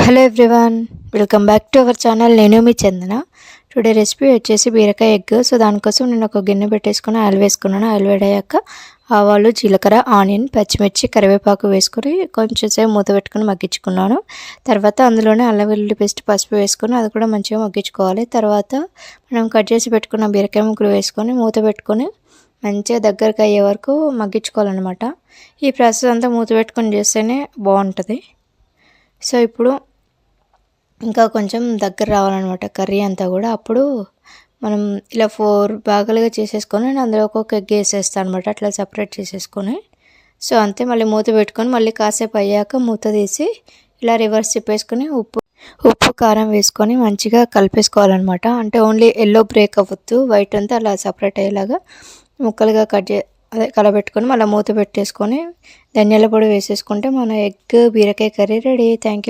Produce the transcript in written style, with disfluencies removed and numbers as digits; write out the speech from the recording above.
Hello everyone, welcome back to our channel. నేను మీ చందన. Today recipe వచ్చేసి బీరకాయ ఎగ్. సో దానికోసం నేను ఒక గిన్నె పెట్టేసుకుని ఆయిల్ వేసుకున్నాను. ఆయిల్ వేడయ్యాక ఆవాలు, జీలకర్ర, ఆనియన్, పచ్చిమిర్చి, కరివేపాకు వేసుకొని కొంచెం సేపు మూత పెట్టుకుని మగ్గించుకున్నాను. తర్వాత అందులోనే అల్లం వెల్లుల్లి పేస్ట్, పసుపు వేసుకొని అది కూడా మంచిగా మగ్గించుకోవాలి. తర్వాత మనం కట్ చేసి పెట్టుకున్న బీరకాయ ముక్కలు వేసుకొని మూత పెట్టుకొని మంచిగా దగ్గరకు అయ్యే వరకు మగ్గించుకోవాలన్నమాట. ఈ ప్రాసెస్ అంతా మూత పెట్టుకొని చేస్తేనే బాగుంటుంది. సో ఇప్పుడు ఇంకా కొంచెం దగ్గర రావాలన్నమాట కర్రీ అంతా కూడా. అప్పుడు మనం ఇలా 4 భాగాలుగా చేసేసుకొని అందులో ఒక్కొక్క ఎగ్ వేసేస్తాను అనమాట, అట్లా సపరేట్ చేసేసుకొని. సో అంతే, మళ్ళీ మూత పెట్టుకొని మళ్ళీ కాసేపు అయ్యాక మూత తీసి ఇలా రివర్స్ తిప్పేసుకొని ఉప్పు కారం వేసుకొని మంచిగా కలిపేసుకోవాలన్నమాట. అంటే ఓన్లీ ఎల్లో బ్రేక్ అవ్వద్దు, వైట్ అంతా అలా సపరేట్ అయ్యేలాగా ముక్కలుగా కలబెట్టుకొని మళ్ళీ మూత పెట్టేసుకొని ధనియాల పొడి వేసేసుకుంటే మన ఎగ్ బీరకాయ కర్రీ రెడీ. Thank you.